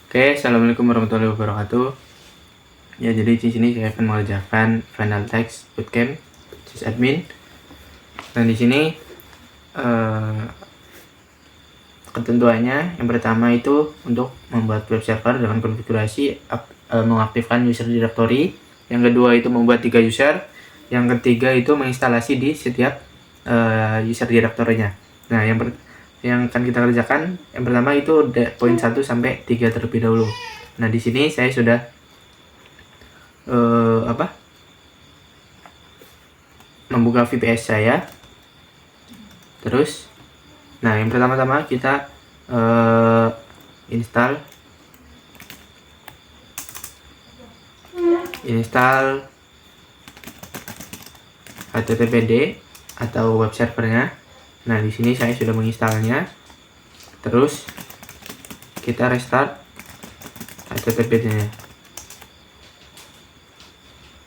Oke, assalamualaikum warahmatullahi wabarakatuh. Ya, jadi di sini saya akan mengerjakan Final Text Bootcamp sysadmin. Nah, di sini ketentuannya yang pertama itu untuk membuat web server dengan konfigurasi mengaktifkan user directory. Yang kedua itu membuat 3 user. Yang ketiga itu menginstalasi di setiap user directory-nya. Nah, yang akan kita kerjakan yang pertama itu poin 1 sampai 3 terlebih dahulu. Nah, di sini saya sudah membuka VPS saya. Terus nah, yang pertama-tama kita install HTTPD atau web servernya. Nah, di sini saya sudah menginstalnya. Terus kita restart HTTPD-nya.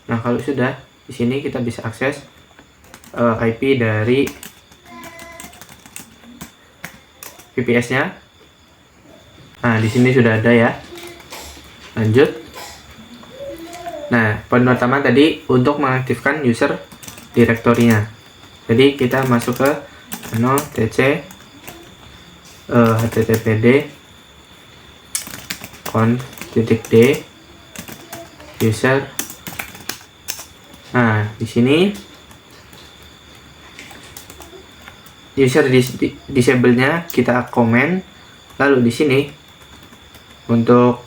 Nah, kalau sudah, di sini kita bisa akses IP dari VPS-nya. Nah, di sini sudah ada ya. Lanjut. Nah, poin pertama tadi untuk mengaktifkan user directory-nya. Jadi kita masuk ke tc httpd conf.d user. Nah, di sini user disable-nya kita komen. Lalu di sini untuk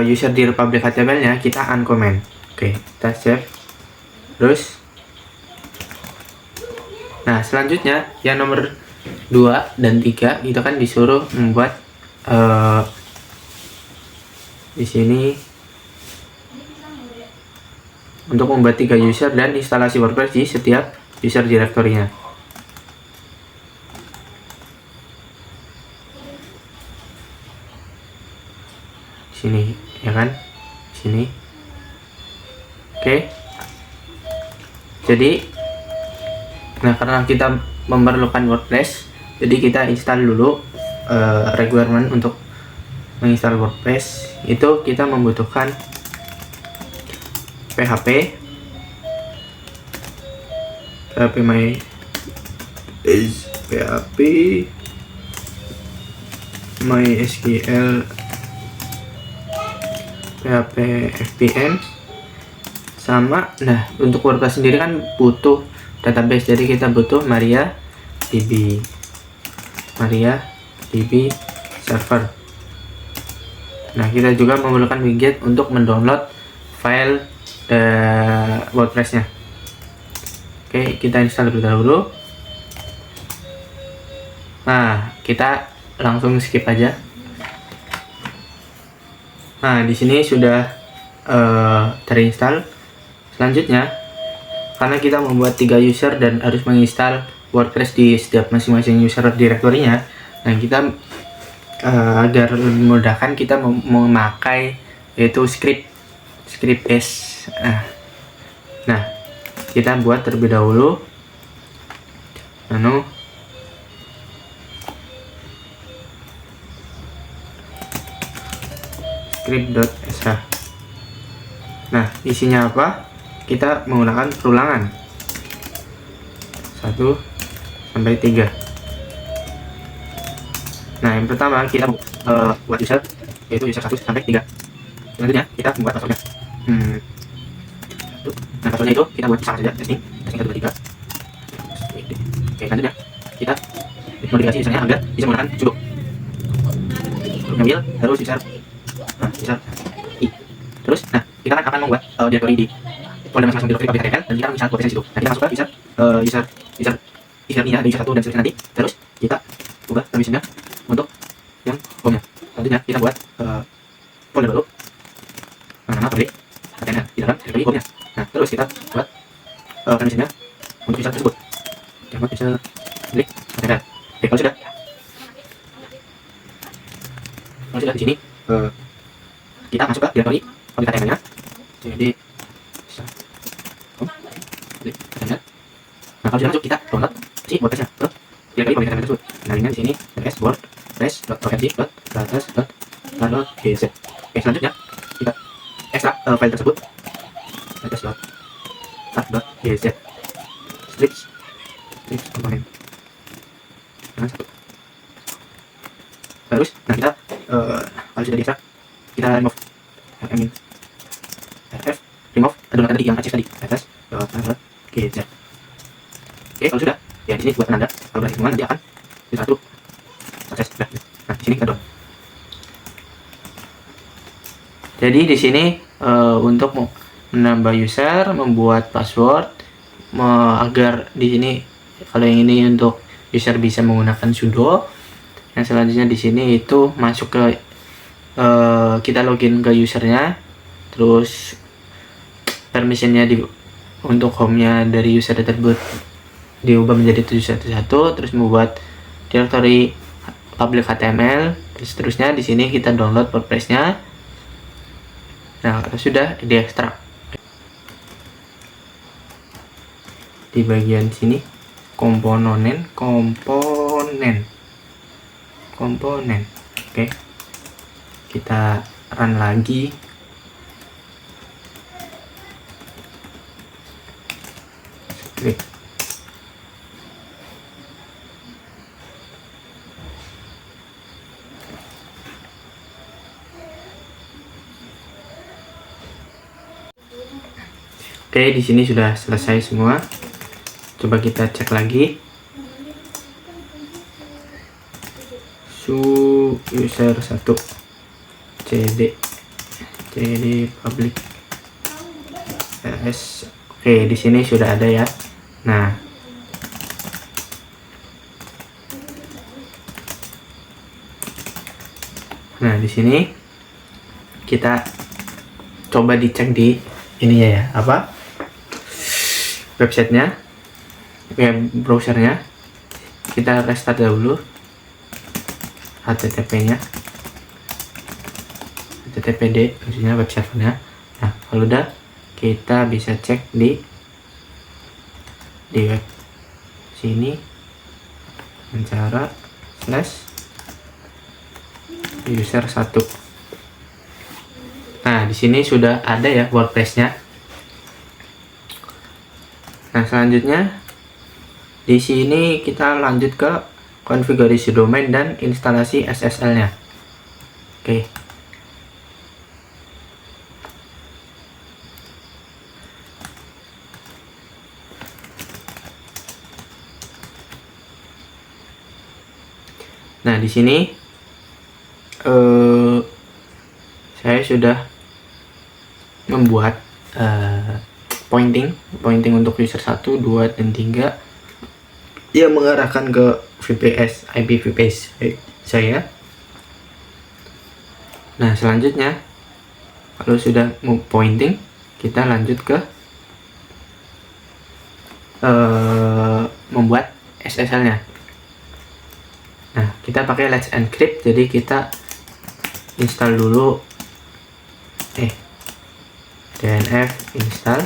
user di republic HTML-nya kita uncomment. Oke, kita save. Terus nah, selanjutnya yang nomor 2 dan 3 itu kan disuruh membuat di sini untuk membuat 3 user dan instalasi WordPress di setiap user directory-nya. Sini ya kan, sini. Oke, jadi nah, karena kita memerlukan WordPress, jadi kita install dulu requirement untuk menginstal WordPress. Itu kita membutuhkan PHP MySQL, PHP FPM sama. Nah, untuk WordPress sendiri kan butuh database, jadi kita butuh MariaDB server. Nah, kita juga memerlukan widget untuk mendownload file WordPress-nya. Oke, kita install terlebih dahulu. Nah, kita langsung skip aja. Nah, di sini sudah terinstall. Selanjutnya, karena kita membuat 3 user dan harus menginstal WordPress di setiap masing-masing user directory-nya, nah kita agar memudahkan kita memakai yaitu script bash. Nah, kita buat terlebih dahulu script.sh. Nah, isinya apa? Kita menggunakan perulangan 1 sampai 3. Nah, yang pertama kita buat user yaitu user 1 sampai 3. Selanjutnya kita membuat passwordnya. Nah, passwordnya itu kita buat sama saja, testing 1 2 3. Oke, selanjutnya kita modifikasi usernya agar bisa menggunakan sudo. Ambil terus user i. Terus nah, kita akan membuat directory di folder masing-masing directory public HTML dan kita bisa buat di situ. Nah, kita masuk ke user ini ya, ada user 1 dan seterusnya nanti. Terus kita ubah permissionnya untuk yang home-nya. Selanjutnya kita buat folder baru nama public HTML di dalam directory home-nya. Nah, terus kita buat permissionnya untuk user tersebut. Kita buat user public HTML. Oke, kalau sudah di sini kita masuk ke directory public HTML-nya. Jadi nah, kalau sudah masuk kita download si WordPress-nya ke directory public HTML tersebut. Nah, settingnya di sini ls wordpress.org.dataset.gz. Oke, selanjutnya kita ekstrak file tersebut dataset.gz strips komponen nah, satu. Terus nah kita kalau sudah diekstrak kita remove remove download tadi yang active tadi dataset.gz. Oke, kalau sudah ya di sini buat penanda kalau berhasil semua nanti akan satu sukses. Nah, di sini kita down. Jadi di sini untuk menambah user, membuat password, agar di sini kalau yang ini untuk user bisa menggunakan sudo. Yang selanjutnya di sini itu masuk ke kita login ke usernya, terus permissionnya untuk home-nya dari user tersebut diubah menjadi 711, terus membuat directory public HTML, dan seterusnya. Di sini kita download WordPress-nya. Nah, kalau sudah diekstrak di bagian sini komponen. Oke, kita run lagi. Klik. Oke, di sini sudah selesai semua. Coba kita cek lagi. User 1 cd public ls. Oke, di sini sudah ada ya. Nah, di sini kita coba dicek di ininya ya, apa? Websitenya, web browsernya. Kita restart dahulu HTTP-nya, HTTPD maksudnya web servernya. Nah, kalau udah kita bisa cek di web sini dengan cara /user 1. Nah, di sini sudah ada ya WordPress-nya. Nah, selanjutnya di sini kita lanjut ke konfigurasi domain dan instalasi SSL-nya. Oke. Nah, di sini saya sudah membuat pointing untuk user 1, 2, dan 3 yang mengarahkan ke IP VPS saya. Nah, selanjutnya kalau sudah pointing, kita lanjut ke membuat SSL-nya. Nah, kita pakai Let's Encrypt, jadi kita install dulu dnf install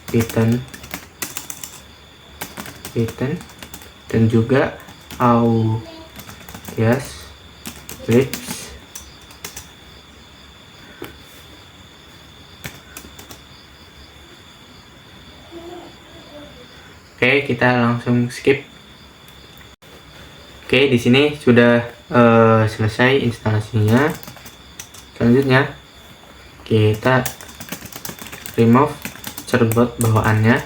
Python dan juga auth lips Oke, kita langsung skip. Oke, di sini sudah selesai instalasinya. Selanjutnya kita remove certbot bawaannya.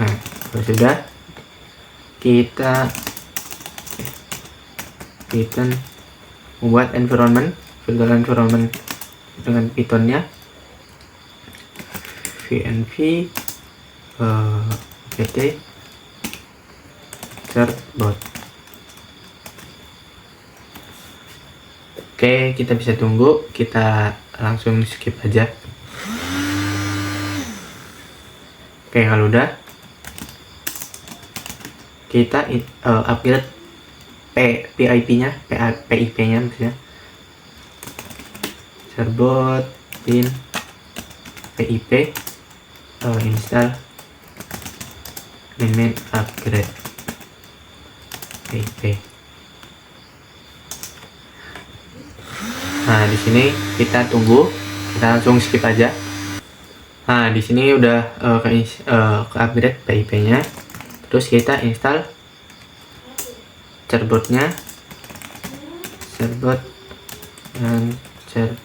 Nah, kalau sudah kita Python membuat virtual environment dengan Pythonnya vnv pt certbot. Oke, kita bisa tunggu, kita langsung skip aja. Oke, kalau udah kita upgrade PIP-nya, PIP-nya maksudnya certbot bin PIP install Mimin upgrade IP. Nah, di sini kita tunggu, kita langsung skip aja. Nah, di sini udah ke upgrade PIP-nya. Terus kita install cerboardnya, cerboard dan cerboard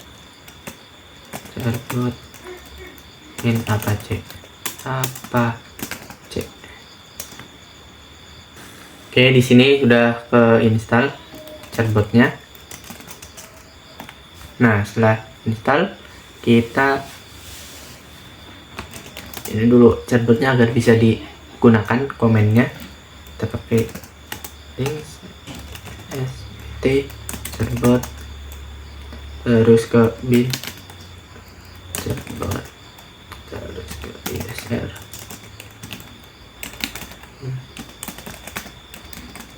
in Apache. Oke, di sini sudah ke install cerboardnya. Nah, setelah install, kita ini dulu cerboardnya agar bisa digunakan komennya. Kita pakai link st cerboard, terus ke bin cerboard, terus ke isr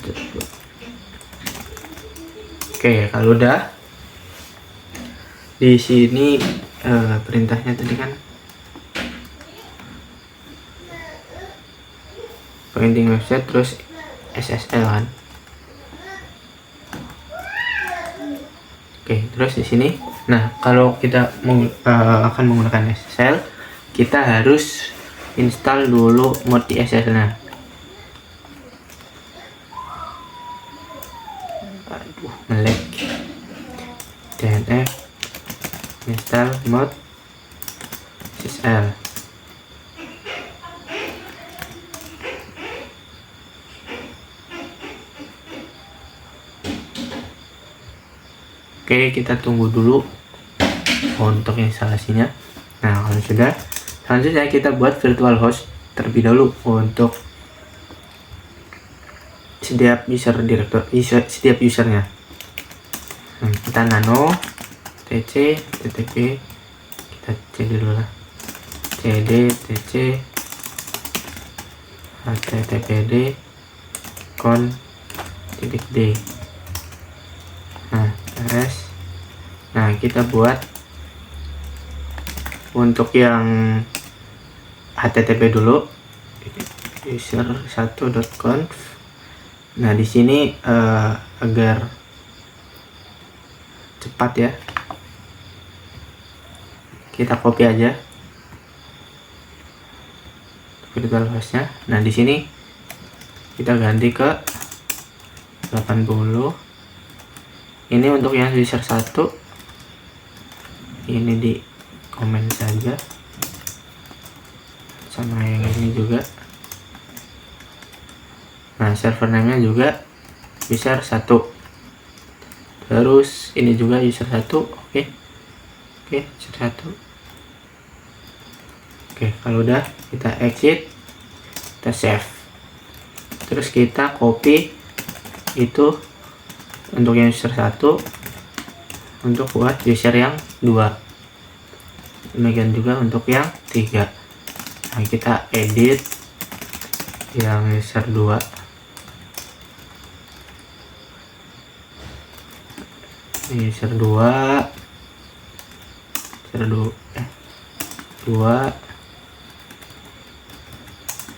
cerboard. Oke, kalau udah di sini perintahnya tadi kan pointing website terus SSL kan. Oke, terus di sini, nah kalau kita akan menggunakan SSL, kita harus install dulu mod di SSL-nya. Aduh, ngelag. DNF install mod SSL. Oke, kita tunggu dulu untuk instalasinya. Nah, kalau sudah, selanjutnya kita buat virtual host terlebih dahulu untuk setiap setiap usernya. Kita nano tc ttp, kita cd dulu lah, cd tc httpd con.d. Nah, kita buat untuk yang http dulu, user1.conf. Nah, di sini agar cepat ya, kita copy aja virtual hostnya. Nah, di sini kita ganti ke 80. Ini untuk yang user 1, ini di komen saja, sama yang ini juga. Nah, server name nya juga user 1, terus ini juga user 1. Oke, user 1. Oke, kalau udah kita exit, kita save, terus kita copy itu untuk yang user 1 untuk buat user yang 2, demikian juga untuk yang 3. Nah, kita edit yang user 2, user 2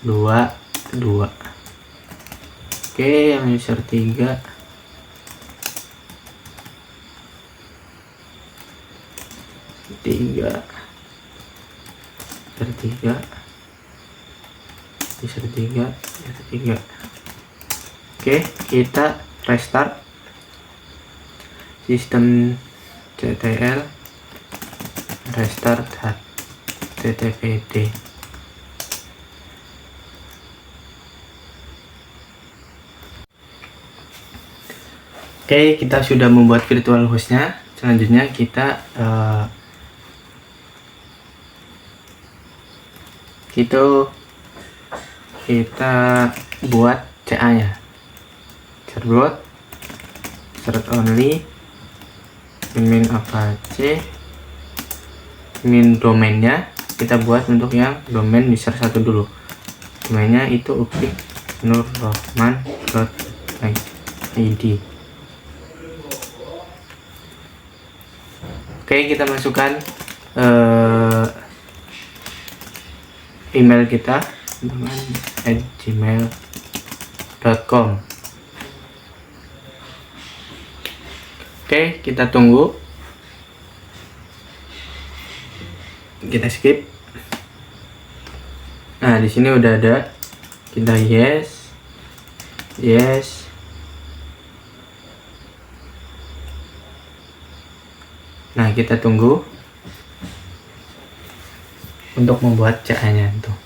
2. Oke, yang user 3 user 3. Oke, kita restart sistem ctl, restart httpd. Oke, kita sudah membuat virtual hostnya. Selanjutnya kita buat CA nya, cerboard cert only, min apache, min domainnya kita buat untuk yang domain user 1 dulu. Domainnya itu upik.nurrohman.id. Oke, kita masukkan email kita. teman@gmail.com. Oke, kita tunggu. Kita skip. Nah, di sini udah ada. Kita yes. Nah, kita tunggu untuk membuat CA-nya tuh.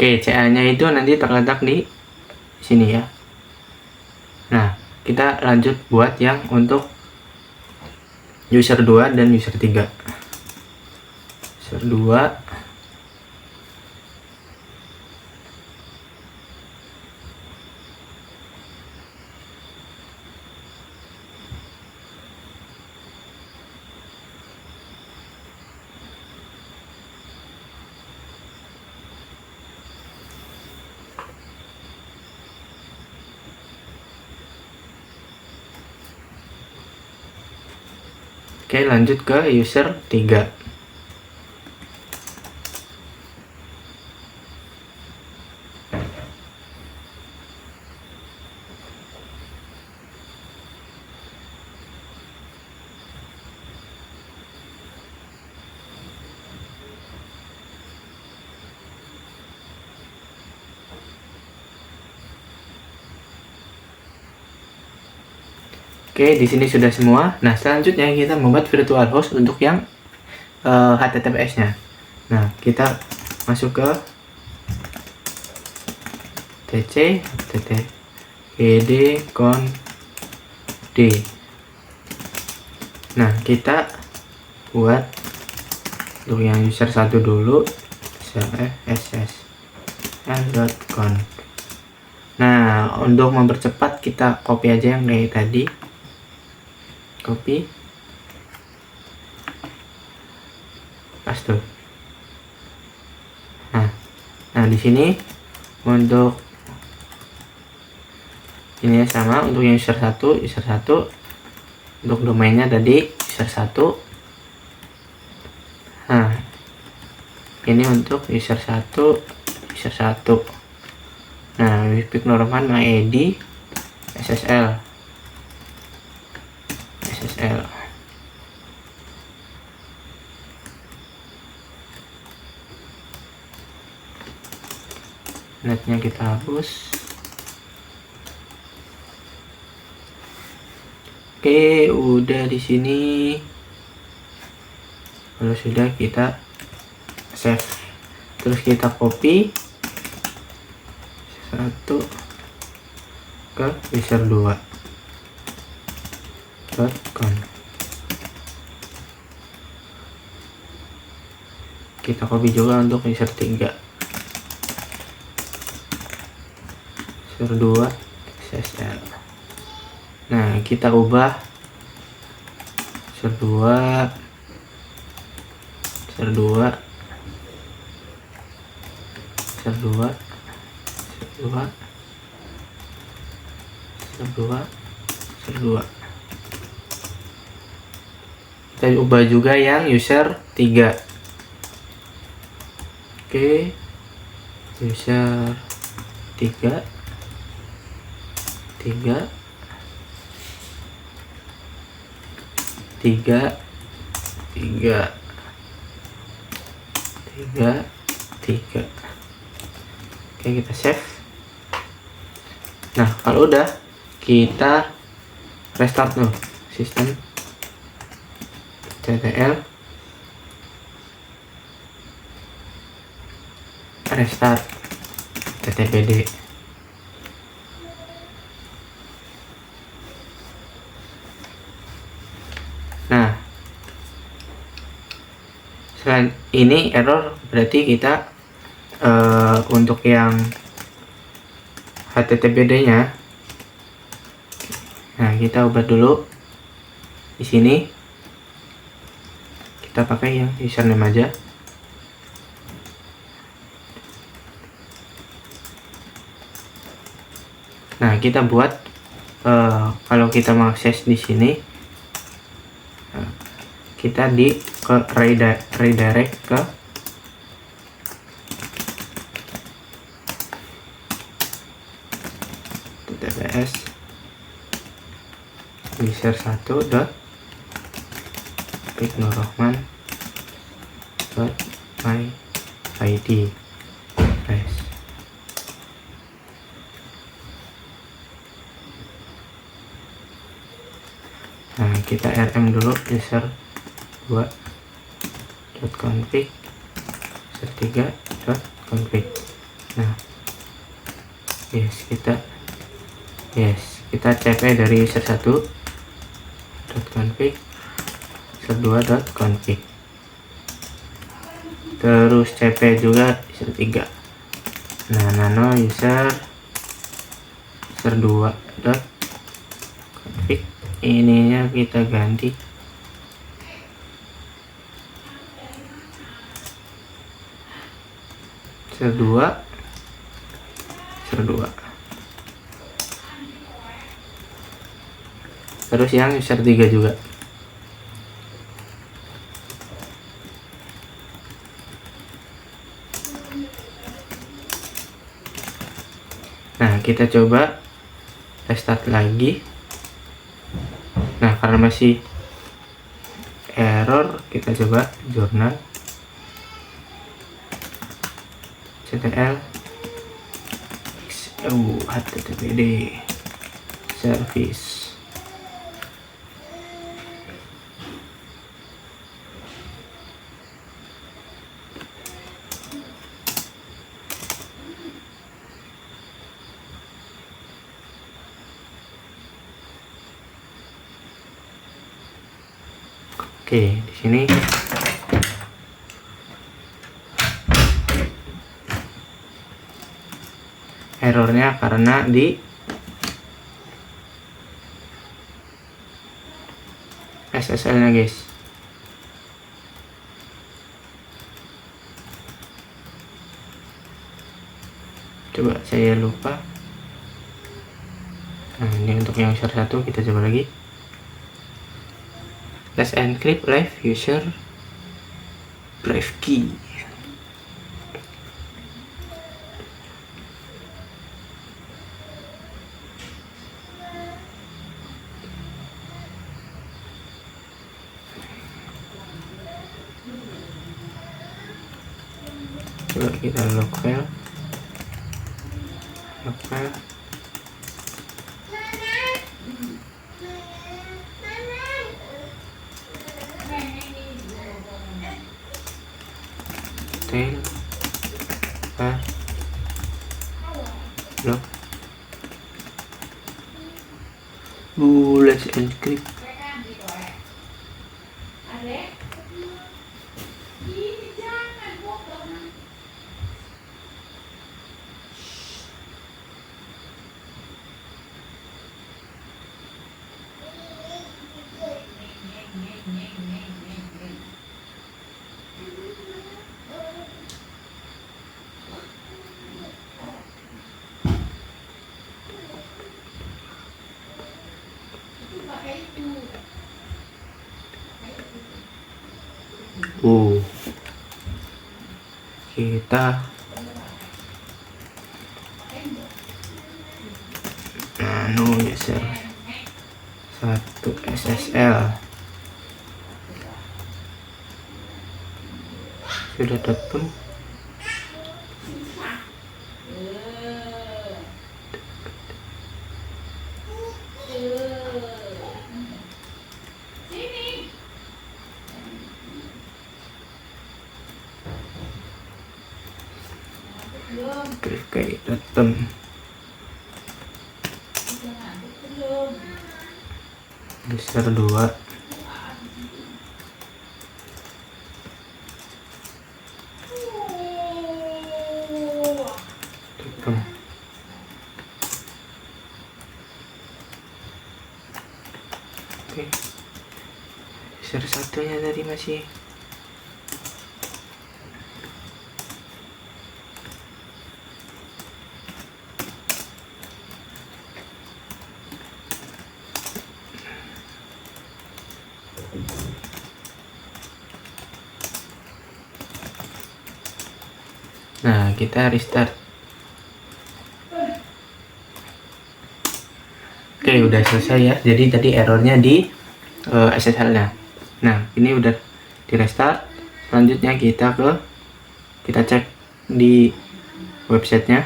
Oke, CA-nya itu nanti terletak di sini ya. Nah, kita lanjut buat yang untuk user 2 dan user 3. User 2 Oke, lanjut ke user 3. Oke, di sini sudah semua. Nah, selanjutnya kita membuat virtual host untuk yang HTTPS-nya. Nah, kita masuk ke tc httpd conf d. Nah, kita buat untuk yang user 1 dulu, ssl.conf. Nah, untuk mempercepat kita copy aja yang kayak tadi. Copy, paste. Nah di sini untuk ini sama untuk yang user 1, untuk domainnya tadi user 1. Nah, ini untuk user 1. Nah, Wipik Norman MyID SSL. Netnya kita hapus. Oke, udah di sini. Kalau sudah kita save. Terus kita copy 1 ke user 2.com. Kita copy juga untuk user 3. User 2 SSL. Nah, kita ubah user 2 kita ubah juga yang user 3. Oke, user 3 Oke, kita save. Nah, kalau udah kita restart dulu sistem ctl restart ttpd. Nah, selain ini error, berarti kita untuk yang HTTPD-nya, nah kita ubah dulu. Di sini kita pakai yang username aja. Nah, kita buat kalau kita mau akses di sini, kita ke redirect ke TTPS user 1.iknurrohman.myid. Nice. Nah, kita rm dulu user 2.config user 3.config. Nah, kita cp dari user 1.config user 2.config, terus cp juga user 3. Nah, nano user 2.config, ininya kita ganti user 2. Terus yang user 3 juga. Nah, kita coba restart lagi. Nah, karena masih error, kita coba jurnal ctl httpd service. Oke, di sini errornya karena di SSL nya, guys. Coba saya lupa. Nah, ini untuk yang user 1, kita coba lagi. Let's encrypt live user live key. Coba kita logfile tail log. Let's encrypt. Kita nano user 1 SSL sudah datang. Oke, datang. User 2. Datang. Oke. User 1-nya tadi masih kita restart. Oke, udah selesai ya. Jadi tadi errornya di SSL-nya. Nah, ini udah di restart. Selanjutnya kita cek di websitenya.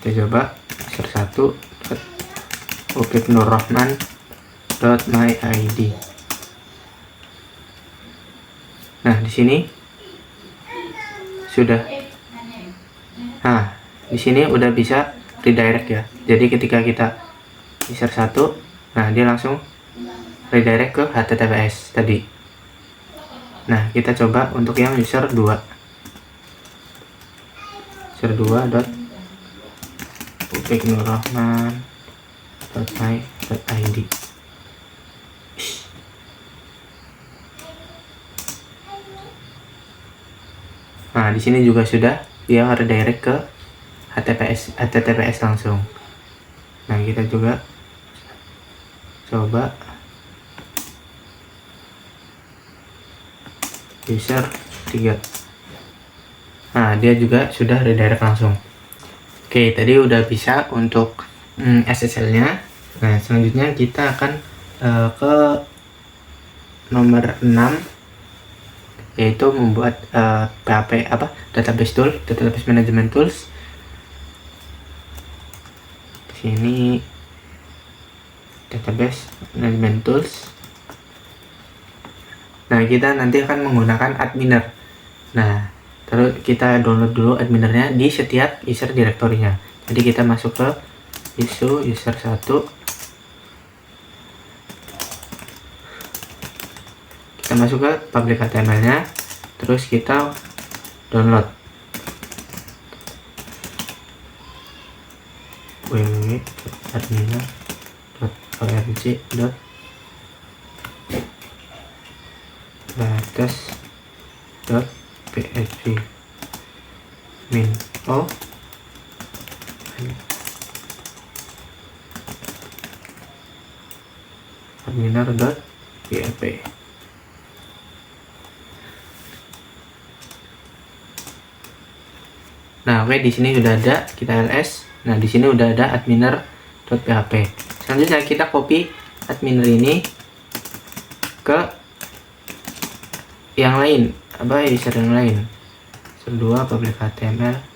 Kita coba user 1 upiknurrahman.myid. Nah, di sini sudah. Nah, di sini udah bisa redirect ya. Jadi ketika kita user 1, nah dia langsung redirect ke HTTPS tadi. Nah, kita coba untuk yang user 2. User 2.upiknurrahman.my.id. Nah, di sini juga sudah dia redirect ke HTTPS langsung. Nah, kita juga coba user 3. Nah, dia juga sudah redirect langsung. Oke, tadi udah bisa untuk SSL-nya. Nah, selanjutnya kita akan ke nomor 6, yaitu membuat PHP database management tools. Di sini database management tools. Nah, kita nanti akan menggunakan adminer. Nah, terus kita download dulu adminernya di setiap user directory-nya. Jadi kita masuk ke user 1. Kita masuk ke public HTML-nya, terus kita download www.adminer.org.latest.php min adminer.php. Nah, oke, di sini sudah ada, kita ls. Nah, di sini udah ada adminer.php. Selanjutnya kita copy adminer ini ke yang lain, user yang lain. User 2 public HTML.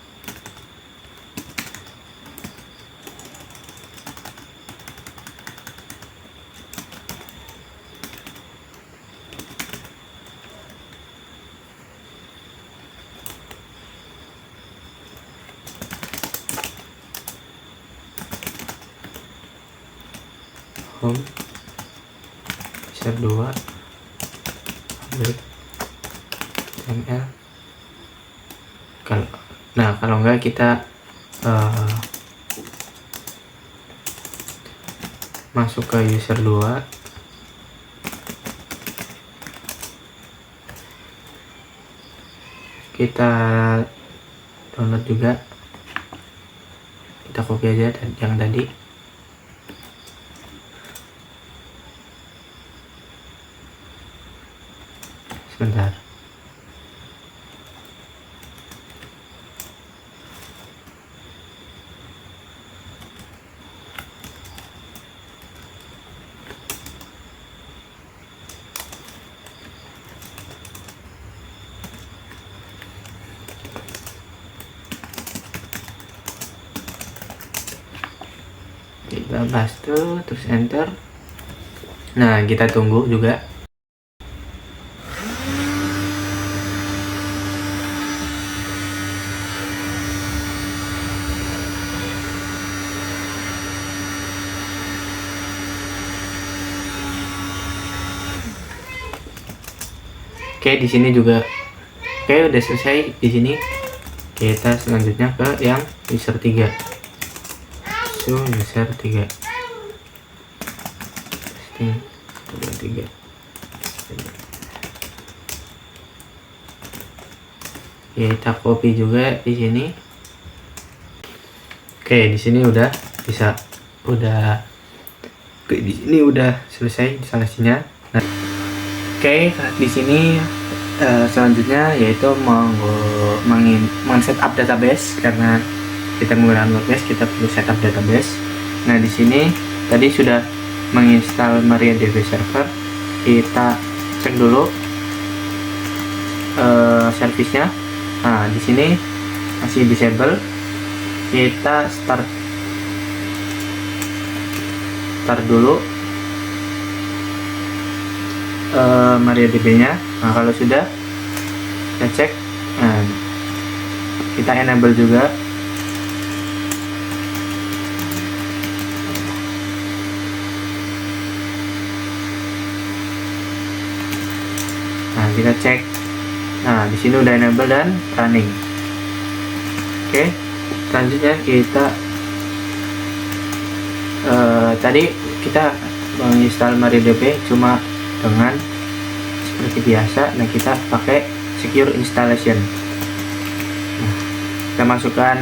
Home user 2 public HTML. Kalau enggak kita masuk ke user 2, kita download juga, kita copy aja yang tadi. Sebentar. Kita paste, terus enter. Nah, kita tunggu juga. Oke, di sini juga oke, udah selesai di sini. Kita selanjutnya ke yang user 3. User 3. Testing 3. Kita copy juga di sini. Oke, di sini udah bisa, di sini udah selesai instalasinya. Nah, oke, di sini Selanjutnya yaitu men-setup database. Karena kita menggunakan WordPress, kita perlu setup database. Nah, di sini tadi sudah menginstal MariaDB server. Kita cek dulu servisnya. Nah, di sini masih disable. Kita start dulu MariaDB-nya. Nah, kalau sudah kita cek, nah, kita enable juga. Nah, kita cek. Nah, di sini udah enable dan running. Oke, selanjutnya kita tadi kita menginstal MariaDB cuma dengan seperti biasa. Nah, kita pakai secure installation. Nah, kita masukkan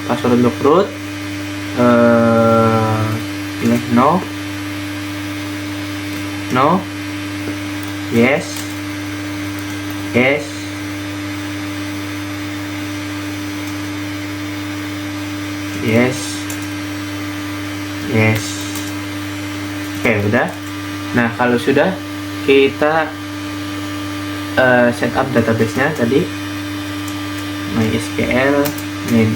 password untuk root, pilih no, yes, yes, yes, yes. Oke, udah. Nah, kalau sudah, kita setup database-nya tadi, MySQL main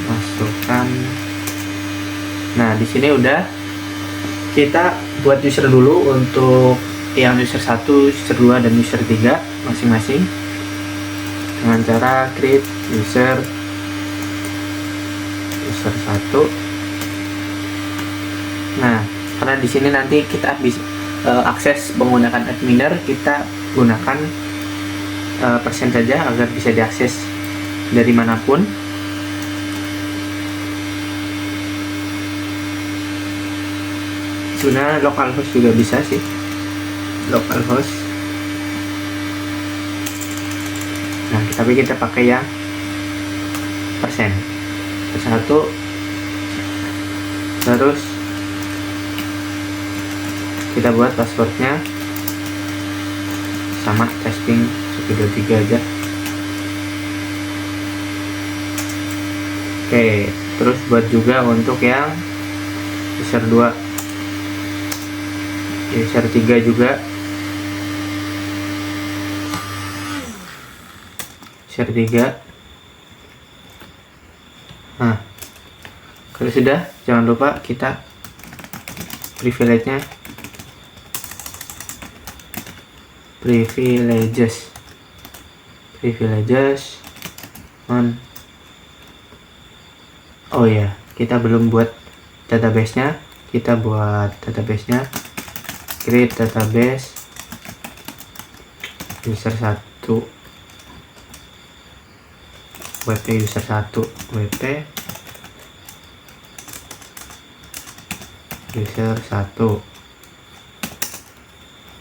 masukkan. Nah, di sini udah. Kita buat user dulu untuk yang user 1, user 2, dan user 3 masing-masing dengan cara create user 1. Nah, karena di sini nanti kita bisa akses menggunakan adminer, kita gunakan persen saja agar bisa diakses dari manapun. Sebenarnya localhost juga bisa sih, localhost. Nah, tapi kita pakai yang persen 1. Terus kita buat passwordnya sama testing 123 aja. Oke, terus buat juga untuk yang user 2, user 3 juga, user 3. Nah, kalau sudah, jangan lupa kita privilege-nya, privileges on. Oh ya, kita belum buat database-nya. Kita buat database-nya, create database user 1, wp user 1, wp user 1.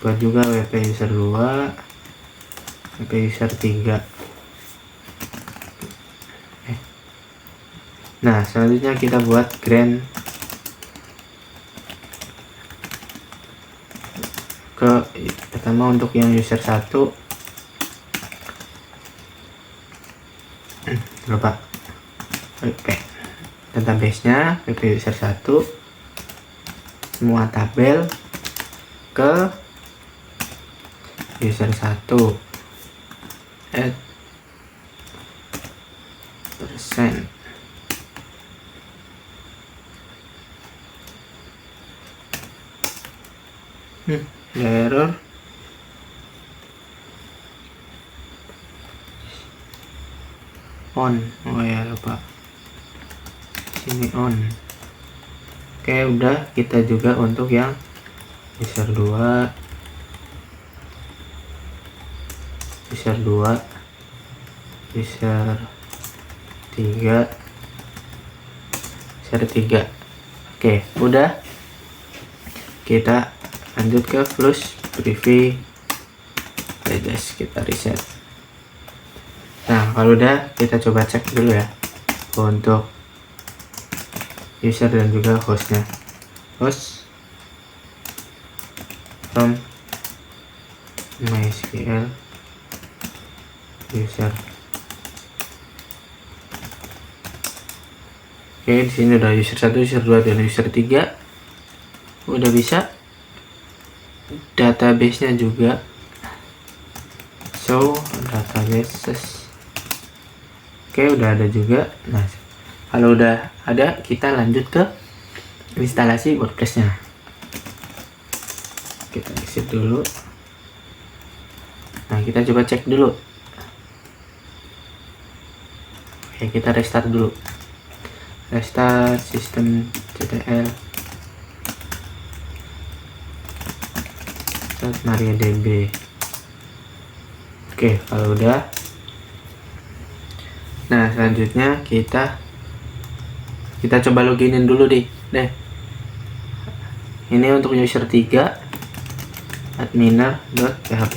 Buat juga wp user 2, wp user 3. Nah, selanjutnya kita buat grant ke pertama untuk yang user 1. Lupa wp database-nya, wp user 1, semua tabel ke user 1, add persen. Error. On. Oh ya, lupa. Sini on. Oke, udah. Kita juga untuk yang user 2, user 2, user 3, user 3. Oke, udah. Kita lanjut ke flush privileges, kita reset. Nah, kalau udah, kita coba cek dulu ya untuk user dan juga hostnya. Host from MySQL user. Oke, di sini udah user 1, user 2 dan user 3. Udah bisa. Database-nya juga. So, databases. Oke, udah ada juga. Nah, kalau udah ada, kita lanjut ke instalasi WordPress-nya. Kita exit dulu. Nah, kita coba cek dulu. Oke, kita restart dulu. Restart sistem CTL start MariaDB. Oke, kalau udah, nah selanjutnya kita coba loginin dulu deh. Ini untuk user 3 adminer.php.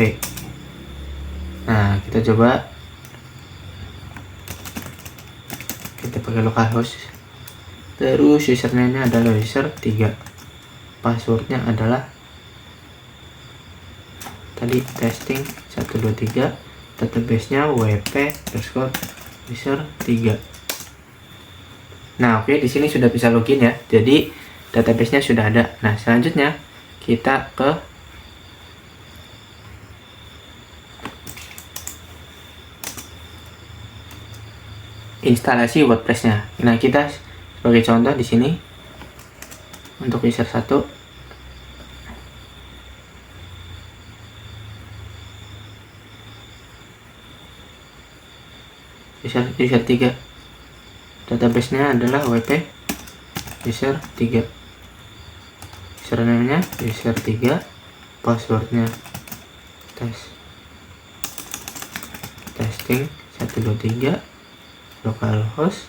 Nah, kita coba, kita pakai localhost. Terus username-nya adalah user 3. Passwordnya adalah tadi testing 123. Database-nya wp_user 3. Nah, oke, di sini sudah bisa login ya. Jadi database-nya sudah ada. Nah, selanjutnya kita ke instalasi WordPress-nya. Nah, kita sebagai contoh di sini untuk user 1, user 3. Database-nya adalah wp user 3. Username-nya user 3, passwordnya testing 123, localhost,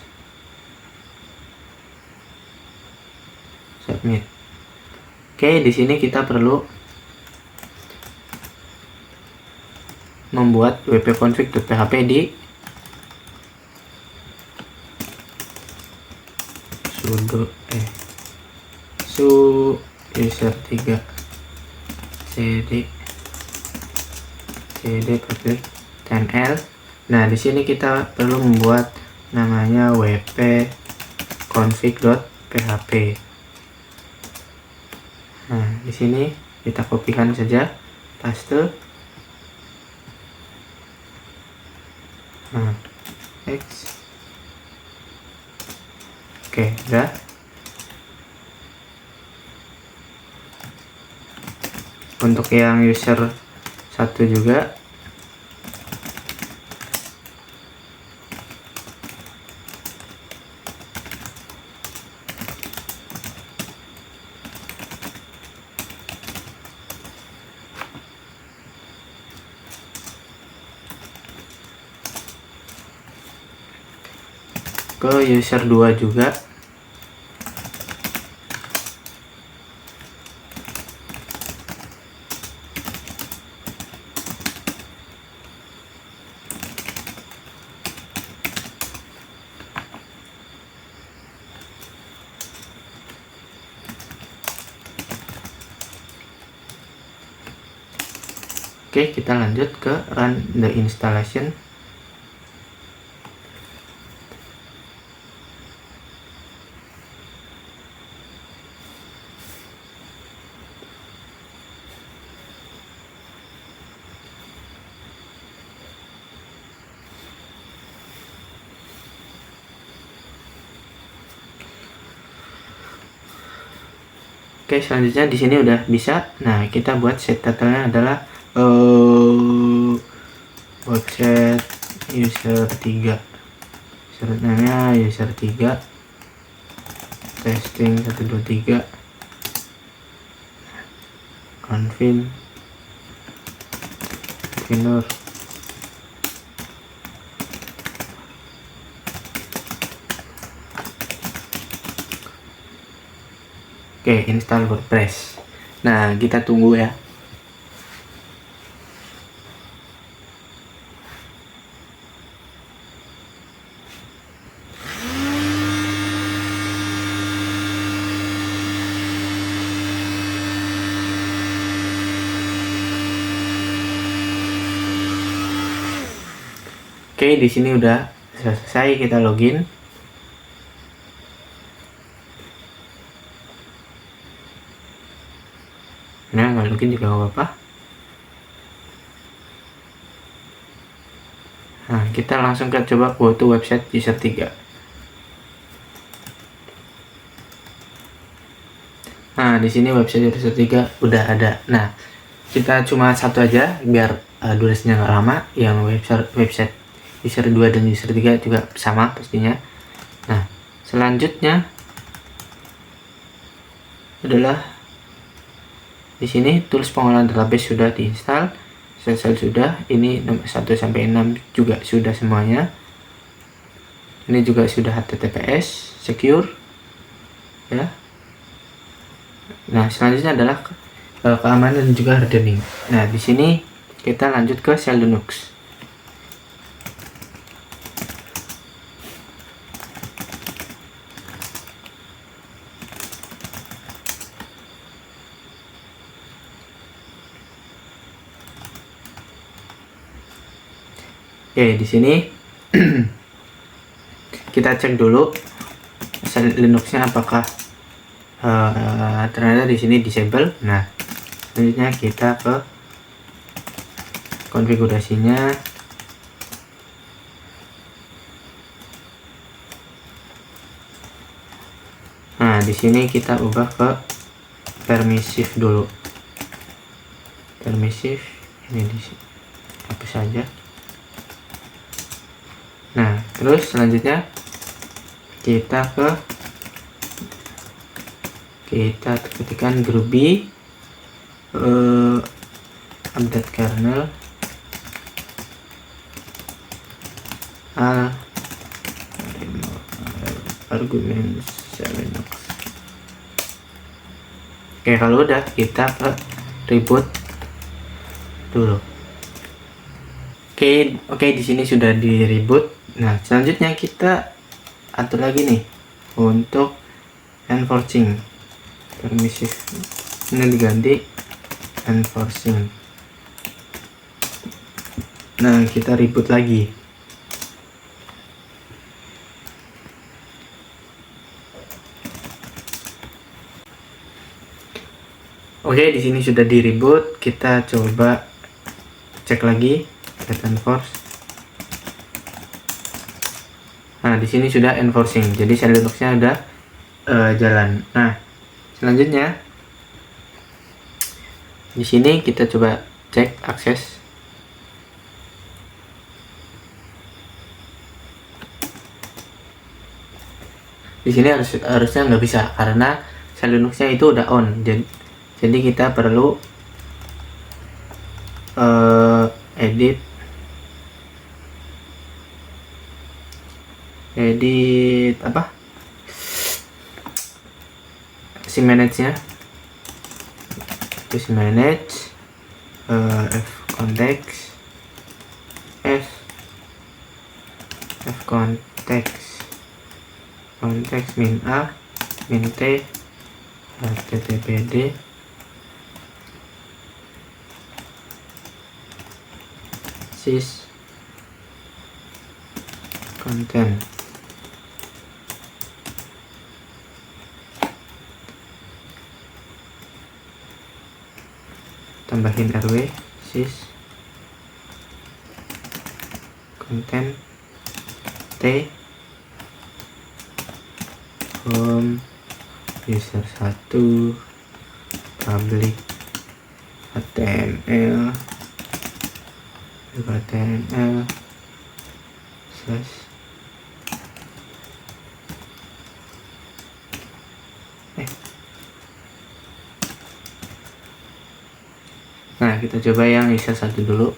submit. Oke, di sini kita perlu membuat wp-config.php di sudo user 3 cd public tml. Nah, di sini kita perlu membuat namanya wp-config.php. Nah, di sini kita kopikan saja, paste. Nah, X. Oke, udah. Untuk yang user 1 juga ke user 2 juga. Oke, kita lanjut ke run the installation. Oke, selanjutnya di sini udah bisa. Nah, kita buat set title-nya adalah website user 3. Username-nya user 3. Testing 123. Confirm. Configure. Oke, install WordPress. Nah, kita tunggu ya. Oke, di sini udah selesai, kita login. Nah, nggak login juga nggak apa-apa. Nah, kita langsung ke coba go to website user 3. Nah, di sini website user 3 udah ada. Nah, kita cuma satu aja biar durasinya nggak lama. Yang website user 2 dan user 3 juga sama pastinya. Nah, selanjutnya adalah di sini tools pengolahan database sudah diinstal, sel sudah, ini nomor 1 sampai 6 juga sudah semuanya. Ini juga sudah HTTPS secure ya. Nah, selanjutnya adalah keamanan dan juga hardening. Nah, di sini kita lanjut ke shell Linux. Oke, di sini kita cek dulu shell Linuxnya apakah ternyata di sini disable. Nah, selanjutnya kita ke konfigurasinya. Nah, di sini kita ubah ke permisif dulu. Permisif ini di sini hapus saja. Nah, terus selanjutnya kita ketikkan groovy update kernel argumen Linux. Oke, kalau udah kita ke reboot dulu. Oke, di sini sudah di reboot. Nah, selanjutnya kita atur lagi nih untuk enforcing permisif, ini diganti enforcing. Nah, kita reboot lagi. Oke, di sini sudah di reboot. Kita coba cek lagi get enforce. Nah, di sini sudah enforcing. Jadi shell Linuxnya udah jalan. Nah, selanjutnya di sini kita coba cek akses. Di sini harusnya nggak bisa karena shell Linuxnya itu udah on. Jadi kita perlu edit apa si manage nya, terus manage f context context min a min t httpd sys content. Tambahin rw sys content t home user 1 public html slash Nah, kita coba yang user 1 dulu.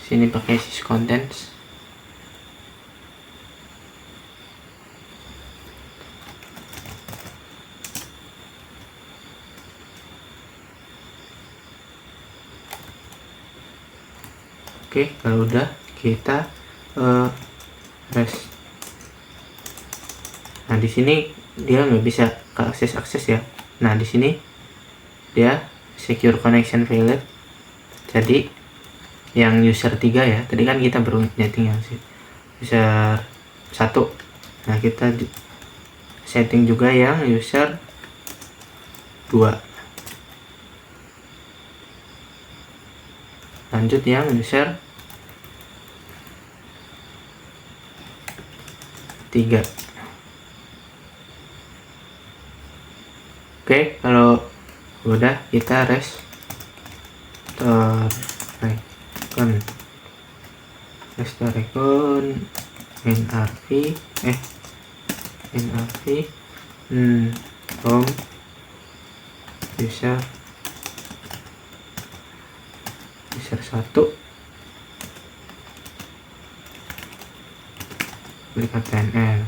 Sini pakai sys contents. Oke, kalau udah kita rest. Nah di sini dia nggak bisa ke akses ya. Nah di sini dia secure connection failed. Jadi yang user 3 ya, tadi kan kita baru setting yang user 1. Nah kita setting juga yang user 2. Lanjut yang user 3. Oke, kalau udah kita restore recon nrv home user 1 klik html.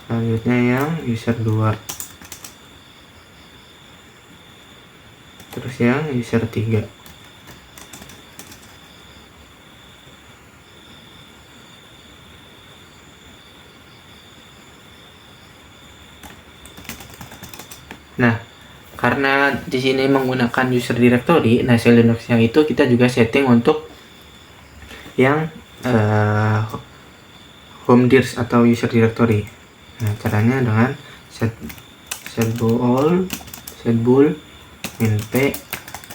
Selanjutnya yang user 2, terus yang user 3. Nah, karena di sini menggunakan user directory, nah shell Linux yang itu kita juga setting untuk yang home dirs atau user directory. Nah, caranya dengan setbool minp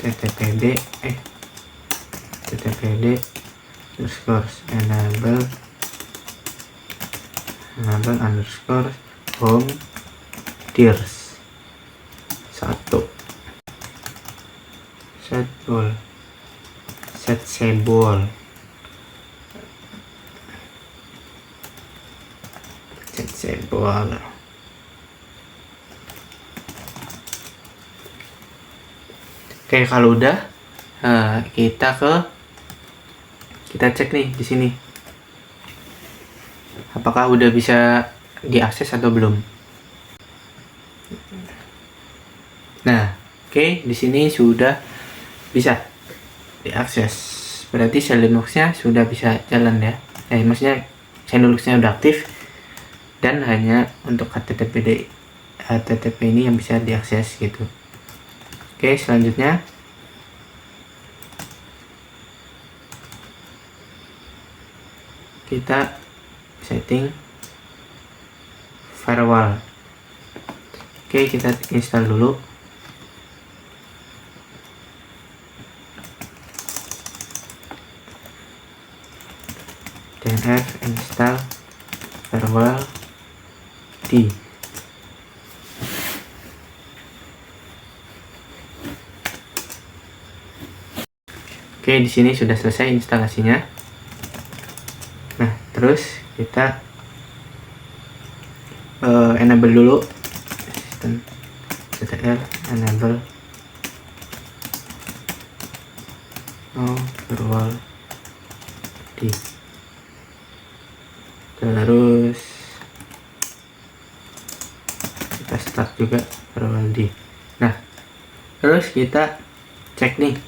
ttpd underscore enable underscore home dirs 1 setbool Oke, kalau udah kita cek nih di sini apakah udah bisa diakses atau belum. Nah, oke, di sini sudah bisa diakses. Berarti shell Linux-nya sudah bisa jalan ya. Maksudnya shell Linux-nya udah aktif dan hanya untuk HTTP ini yang bisa diakses gitu. Oke, selanjutnya kita setting firewall. Oke, kita install dulu. dnf install firewall d. Oke, di sini sudah selesai instalasinya. Nah, terus kita enable dulu sistem ctl enable firewall d. Terus kita start juga firewall d. Nah, terus kita cek nih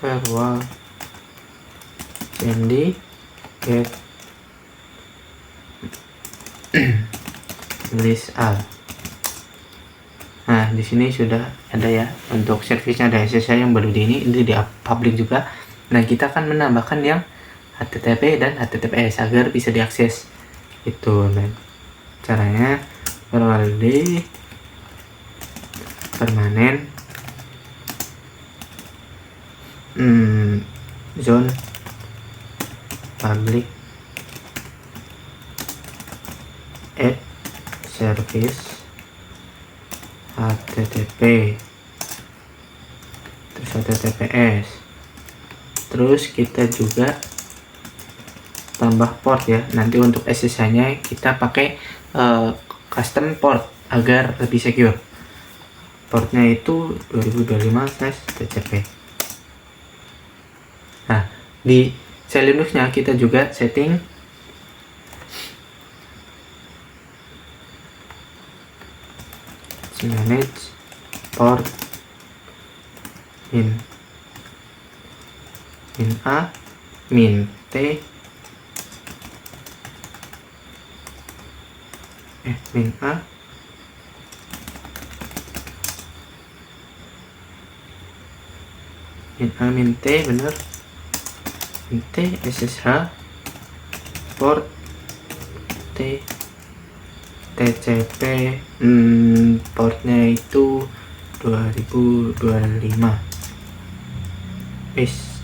firewall cmd get list all. Nah, di sini sudah ada ya untuk servisnya, ada SSH yang baru ini di public juga. Nah, kita akan menambahkan yang HTTP dan HTTPS agar bisa diakses itu. Nah, caranya firewall d permanen zone public add service HTTP terus HTTPS. Terus kita juga tambah port ya. Nanti untuk SSH nya kita pakai custom port agar lebih secure. Portnya itu 2025/TCP. Nah, di shell Linux-nya kita juga setting manage port min A min T min A min T, bener, min T SSH port T TCP portnya itu 2025.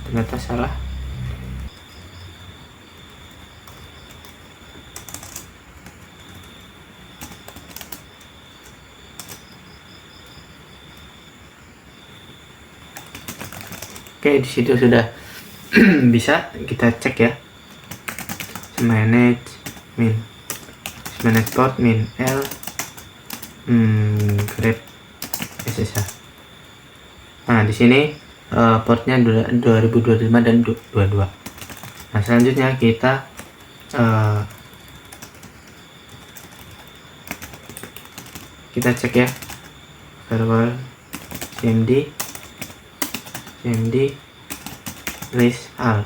Ternyata salah. Oke, di situ sudah bisa kita cek ya. Manage port min L grep SSH. Nah, di sini portnya 2025 dan 22. Nah, selanjutnya kita cek ya, firewall cmd list all.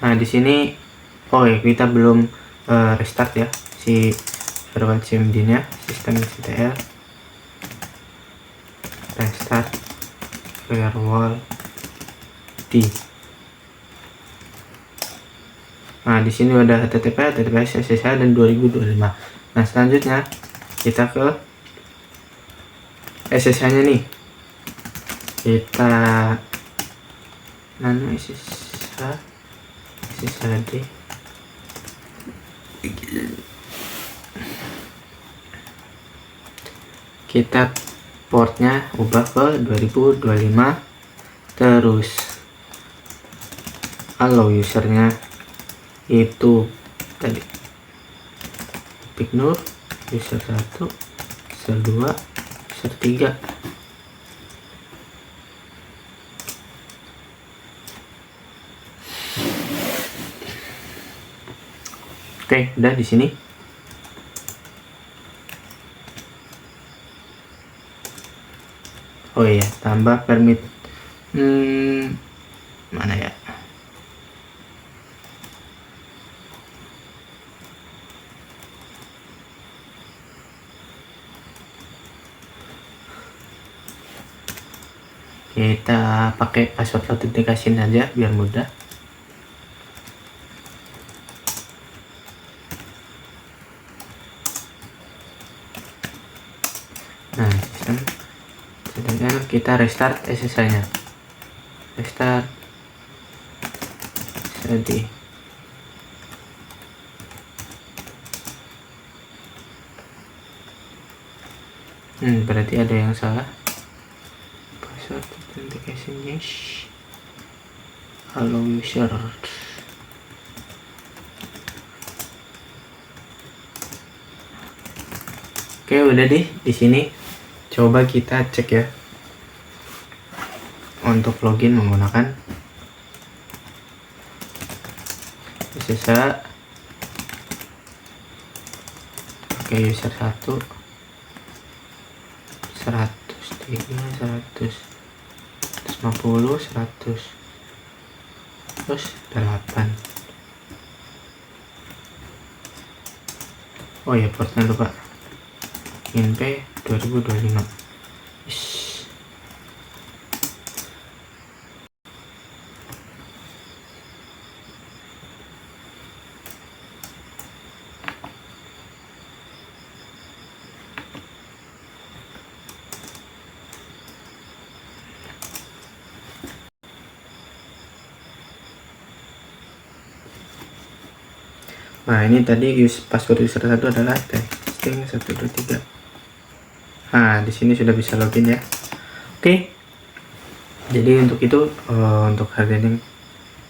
Nah, di sini kita belum restart ya si firewall cmd nya, sistem CTL restart firewall D. Nah, di sini ada HTTP, TTPS, SSH dan 2025. Nah, selanjutnya kita ke SSH-nya nih. Kita nano SSHD. Kita portnya ubah ke 2025. Terus allow usernya itu tadi Pignur, user 1, user 2, user 3. Oke, udah di sini. Oh iya, tambah permit. Mana ya? Kita pakai password authentication aja biar mudah. Nah, sedangkan kita restart SSH-nya. Restart tadi. Berarti ada yang salah. Password authentication yes. Allow user. Oke, udah di sini. Coba kita cek ya. Untuk login menggunakan SSH. Oke, user 1 103 150 100 terus 8. Oh ya, portnya lupa. INP 2025. Nah, ini tadi password user 1 adalah testing 123. Nah, di sini sudah bisa login ya. Oke. Jadi untuk itu untuk hardening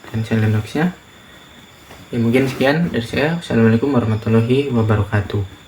dan Linuxnya ya mungkin sekian dari saya. Wassalamualaikum warahmatullahi wabarakatuh.